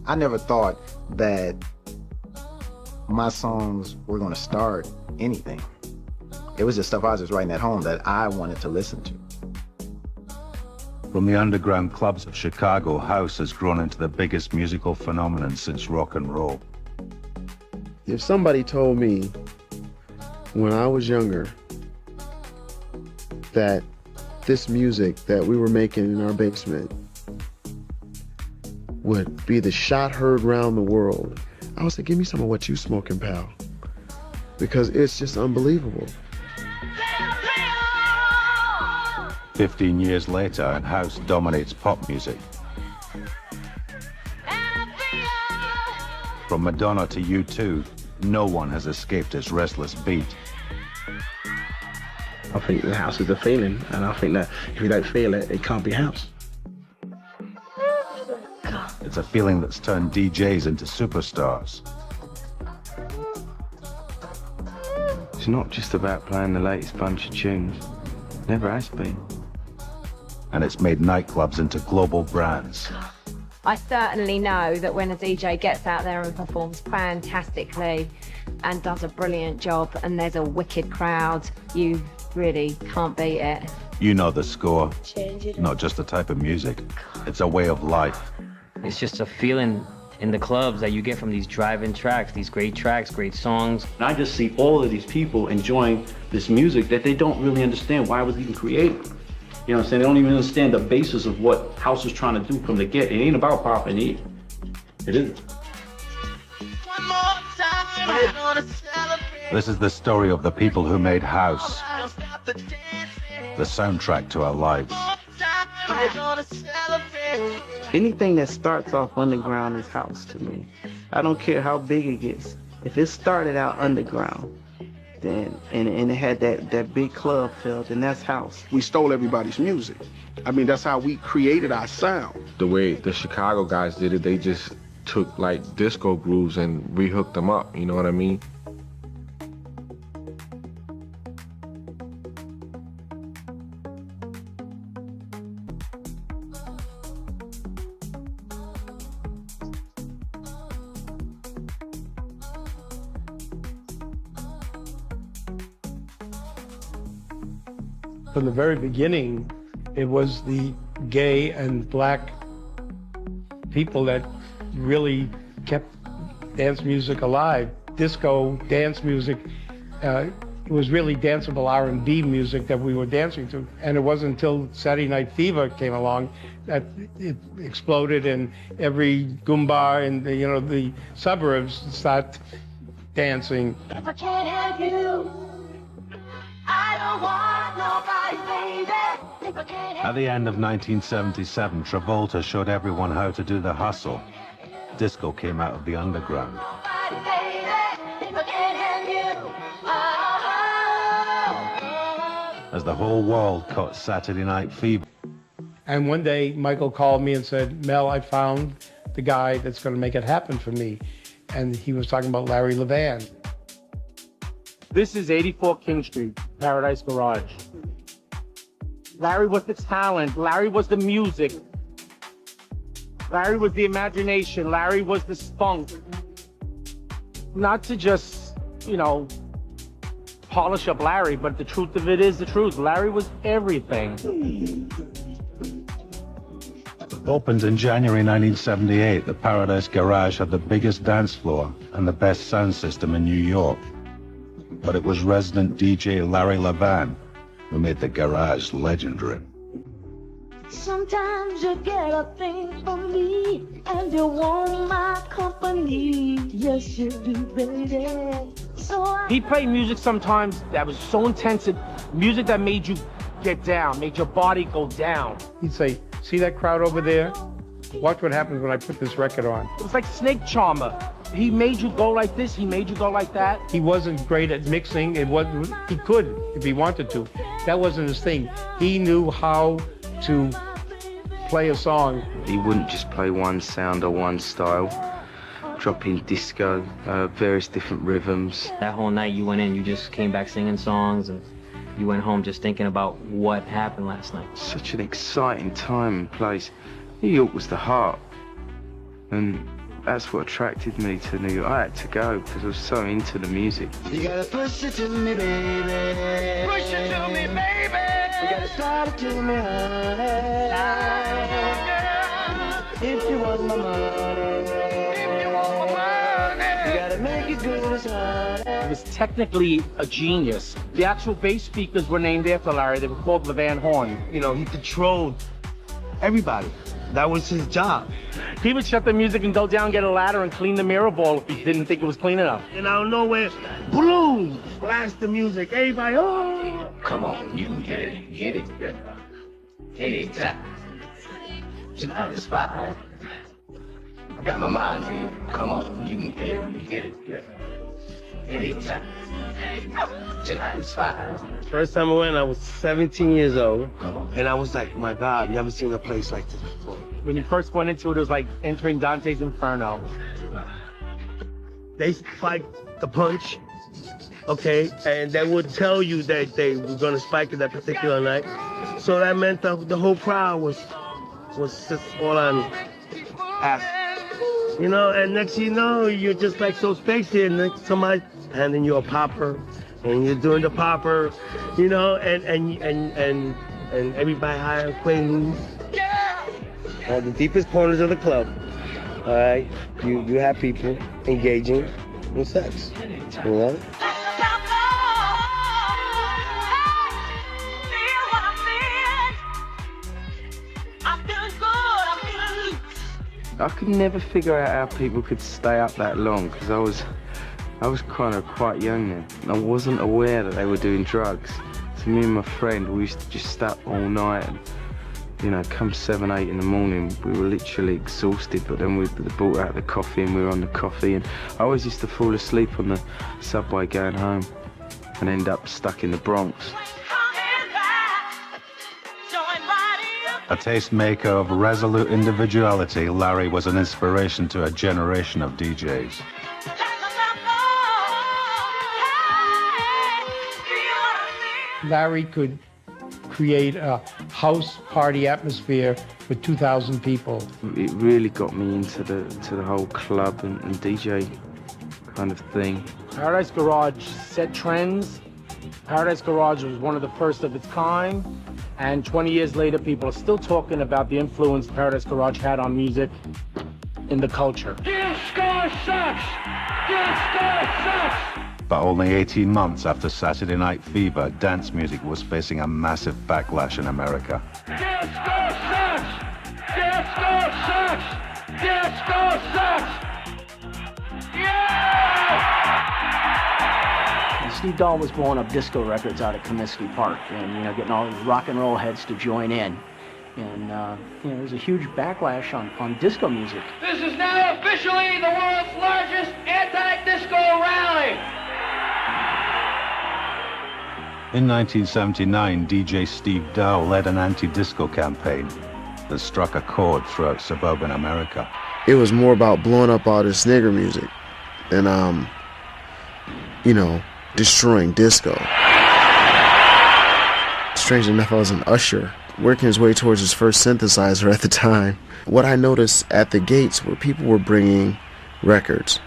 I never thought that my songs were going to start anything. It was just stuff I was just writing at home that I wanted to listen to. From the underground clubs of Chicago, house has grown into the biggest musical phenomenon since rock and roll. If somebody told me when I was younger that this music that we were making in our basement would be the shot heard round the world, I would say, give me some of what you smoking, pal. Because it's just unbelievable. 15 years later, and house dominates pop music. From Madonna to U2, no one has escaped its restless beat. I think the house is a feeling, and I think that if you don't feel it, it can't be house. It's a feeling that's turned DJs into superstars. It's not just about playing the latest bunch of tunes. Never has been. And it's made nightclubs into global brands. I certainly know that when a DJ gets out there and performs fantastically and does a brilliant job and there's a wicked crowd, you really can't beat it. You know the score, not just a type of music. It's a way of life. It's just a feeling in the clubs that you get from these drive-in tracks, these great tracks, great songs. And I just see all of these people enjoying this music that they don't really understand why it was even created. You know what I'm saying? They don't even understand the basis of what house is trying to do from the get. It ain't about popping it. It isn't. This is the story of the people who made house, the soundtrack to our lives. Anything that starts off underground is house to me. I don't care how big it gets. If it started out underground, then and it had that big club feel, then that's house. We stole everybody's music. I mean, that's how we created our sound. The way the Chicago guys did it, they just took like disco grooves and rehooked them up, you know what I mean? From the very beginning, it was the gay and black people that really kept dance music alive. Disco, dance music, it was really danceable R&B music that we were dancing to. And it wasn't until Saturday Night Fever came along that it exploded and every Goomba in the suburbs started dancing. If I can't have you, I don't want nobody, baby. If I can't have At the end of 1977, Travolta showed everyone how to do the hustle. Disco came out of the underground. nobody, baby. If I can't have you, oh. As the whole world caught Saturday Night Fever. And one day, Michael called me and said, Mel, I found the guy that's going to make it happen for me. And he was talking about Larry Levan. This is 84 King Street, Paradise Garage. Larry was the talent. Larry was the music. Larry was the imagination. Larry was the spunk. Not to just, polish up Larry, but the truth of it is the truth. Larry was everything. Opened in January 1978, the Paradise Garage had the biggest dance floor and the best sound system in New York. But it was resident DJ Larry Levan who made the garage legendary. Sometimes you get a thing from me, and you want my company. Yes, you do, baby. He played music sometimes that was so intense, music that made you get down, made your body go down. He'd say, see that crowd over there? Watch what happens when I put this record on. It was like Snake Charmer. He made you go like this, he made you go like that. He wasn't great at mixing. He could if he wanted to. That wasn't his thing. He knew how to play a song. He wouldn't just play one sound or one style. Dropping disco, various different rhythms. That whole night you went in, you just came back singing songs, and you went home just thinking about what happened last night. Such an exciting time and place. New York was the heart. And that's what attracted me to New York. I had to go because I was so into the music. You gotta push it to me, baby. Push it to me, baby. You gotta start it to me, honey. If you want my money. If you want my money. You gotta make it good as honey. He was technically a genius. The actual bass speakers were named after Larry. They were called Levan Horn. You know, he controlled everybody. That was his job. He would shut the music and go down, get a ladder, and clean the mirror ball if he didn't think it was clean enough. And out of nowhere, boom, blast the music. Everybody, oh! Come on, you can get it, get it. Anytime. Tonight is fine. I got my mind here. Come on, you can get it. Anytime. Tonight is fine. First time I went, I was 17 years old. And I was like, my God, never seen a place like this before. When you first went into it, it was like entering Dante's Inferno. They spiked the punch, okay? And they would tell you that they were gonna spike it that particular night. So that meant the whole crowd was just all on ass. You know, and next thing you know, you're just like so spacey, and then somebody handing you a popper, and you're doing the popper, you know, and everybody high and queen. At the deepest corners of the club, all right, you have people engaging in sex, you know? I could never figure out how people could stay up that long because I was kind of quite young then. I wasn't aware that they were doing drugs. So me and my friend, we used to just stay up all night and, you know, come 7, 8 in the morning, we were literally exhausted, but then we brought out the coffee and we were on the coffee, and I always used to fall asleep on the subway going home and end up stuck in the Bronx. A tastemaker of resolute individuality, Larry was an inspiration to a generation of DJs. Larry could create a house party atmosphere for 2,000 people. It really got me into the whole club and DJ kind of thing. Paradise Garage set trends. Paradise Garage was one of the first of its kind. And 20 years later, people are still talking about the influence Paradise Garage had on music in the culture. Disco sucks! Disco sucks! But only 18 months after Saturday Night Fever, dance music was facing a massive backlash in America. Disco sucks! Disco sucks! Disco sucks! Steve Dahl was blowing up disco records out at Comiskey Park and, you know, getting all these rock and roll heads to join in. And, you know, there's a huge backlash on disco music. This is now officially the world's largest anti-disco rally. In 1979, DJ Steve Dahl led an anti-disco campaign that struck a chord throughout suburban America. It was more about blowing up all this nigger music and, you know, destroying disco. Strangely enough, I was an usher, working his way towards his first synthesizer at the time. What I noticed at the gates were people were bringing records,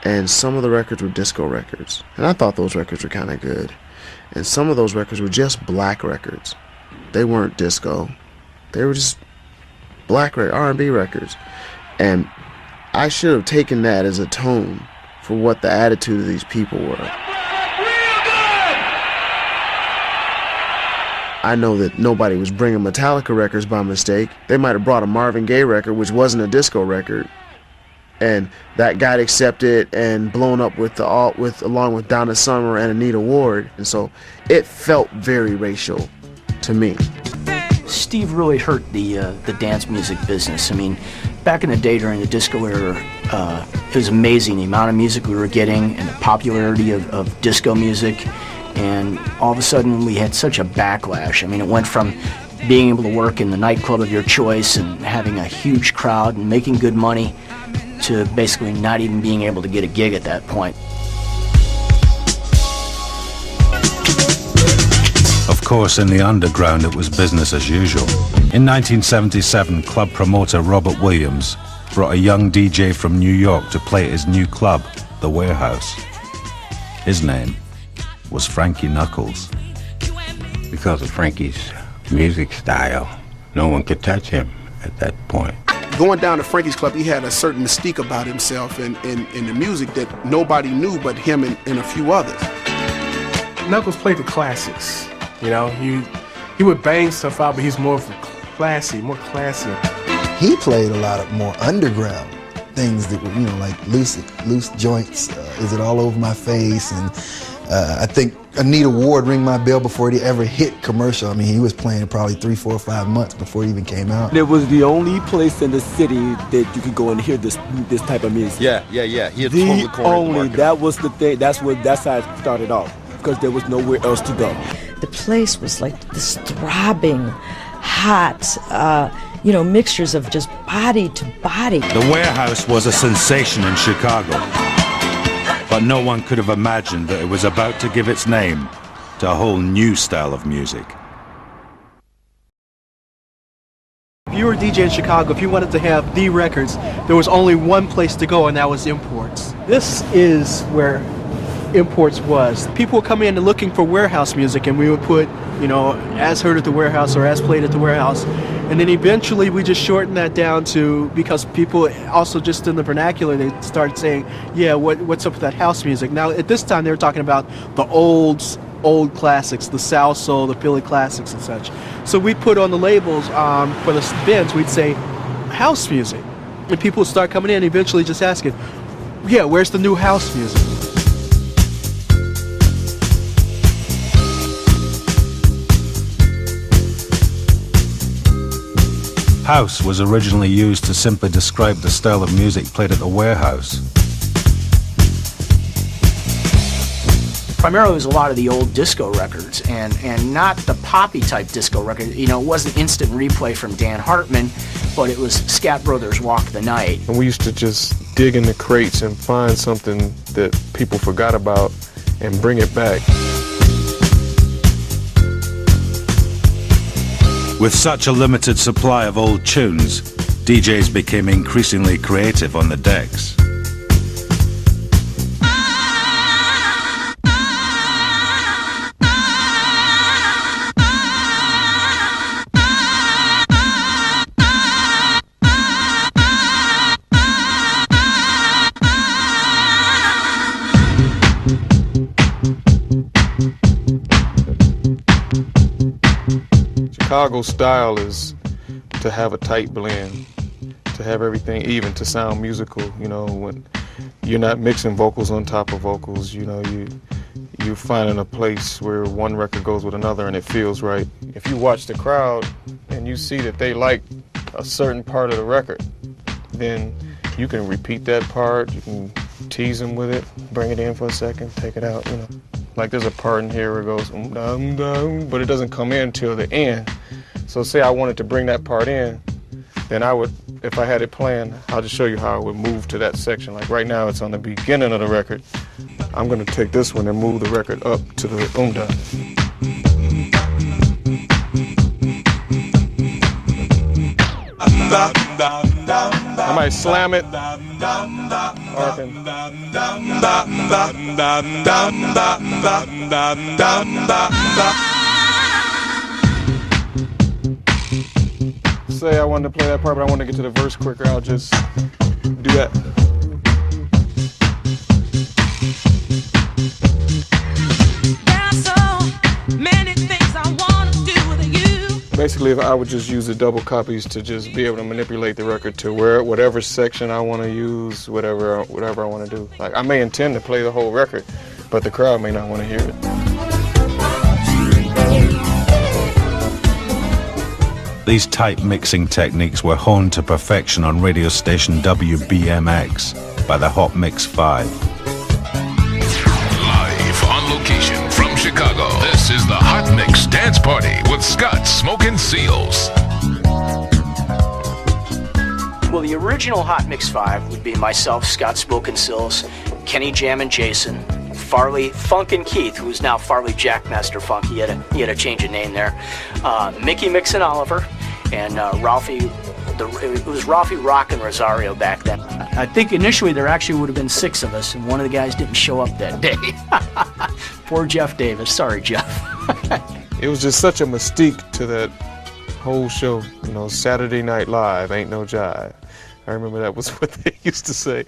and some of the records were disco records, and I thought those records were kind of good. And some of those records were just black records. They weren't disco. They were just black R&B records. And I should have taken that as a tone for what the attitude of these people were. I know that nobody was bringing Metallica records by mistake. They might have brought a Marvin Gaye record, which wasn't a disco record, and that got accepted and blown up along with Donna Summer and Anita Ward, and so it felt very racial to me. Steve really hurt the dance music business. I mean, back in the day during the disco era, it was amazing the amount of music we were getting and the popularity of disco music. And all of a sudden we had such a backlash. I mean, it went from being able to work in the nightclub of your choice and having a huge crowd and making good money to basically not even being able to get a gig at that point. Of course, in the underground, it was business as usual. In 1977, club promoter Robert Williams brought a young DJ from New York to play at his new club, The Warehouse. His name was Frankie Knuckles. Because of Frankie's music style, no one could touch him at that point. Going down to Frankie's club, he had a certain mystique about himself and the music that nobody knew but him and a few others. Knuckles played the classics. You know, he would bang stuff out, but he's more classy. He played a lot of more underground things that were, you know, like loose joints. Is It All Over My Face? And I think Anita Ward Ring My Bell before it ever hit commercial. I mean, he was playing it probably 3, 4, 5 months before it even came out. It was the only place in the city that you could go and hear this type of music. Yeah. He had totally cornered the market. That was the thing. That's how it started off, because there was nowhere else to go. The place was like this throbbing, hot, mixtures of just body to body. The Warehouse was a sensation in Chicago, but no one could have imagined that it was about to give its name to a whole new style of music. If you were a DJ in Chicago, if you wanted to have the records, there was only one place to go, and that was Imports. This is where Imports was. People would come in and looking for warehouse music, and we would put, as heard at the warehouse or as played at the warehouse. And then eventually we just shortened that down to, because people also just in the vernacular, they started saying, yeah, what's up with that house music? Now at this time they were talking about the old classics, the South Soul, the Philly classics and such. So we put on the labels for the bins, we'd say house music. And people would start coming in and eventually just asking, yeah, where's the new house music? House was originally used to simply describe the style of music played at the warehouse. Primarily it was a lot of the old disco records, and not the poppy type disco record. It wasn't instant replay from Dan Hartman, but it was Scat Brothers' Walk the Night. And we used to just dig in the crates and find something that people forgot about and bring it back. With such a limited supply of old tunes, DJs became increasingly creative on the decks. Chicago style is to have a tight blend, to have everything even, to sound musical. When you're not mixing vocals on top of vocals, you're finding a place where one record goes with another and it feels right. If you watch the crowd and you see that they like a certain part of the record, then you can repeat that part, you can tease them with it, bring it in for a second, take it out, Like there's a part in here where it goes, but it doesn't come in till the end. So say I wanted to bring that part in, then I would, if I had it planned, I'll just show you how I would move to that section. Like right now it's on the beginning of the record. I'm gonna take this one and move the record up to the I might slam it. Say I wanted to play that part, but I wanted to get to the verse quicker, I'll just do that. There's so many things I want to do with you. Basically, I would just use the double copies to just be able to manipulate the record to whatever section I want to use, whatever I want to do. Like I may intend to play the whole record, but the crowd may not want to hear it. These type mixing techniques were honed to perfection on radio station WBMX by the Hot Mix 5. Live on location from Chicago, this is the Hot Mix Dance Party with Scott Smokin' Seals. Well, the original Hot Mix 5 would be myself, Scott Smokin' Seals, Kenny Jammin' Jason, Farley Funkin' Keith, who's now Farley Jackmaster Funk. He had a change of name there. Mickey Mixon Oliver, and Ralphie it was Rafi Rock and Rosario back then. I think initially there actually would have been 6 of us, and one of the guys didn't show up that day. Poor Jeff Davis. Sorry, Jeff. It was just such a mystique to that whole show. You know, Saturday Night Live, ain't no jive. I remember that was what they used to say.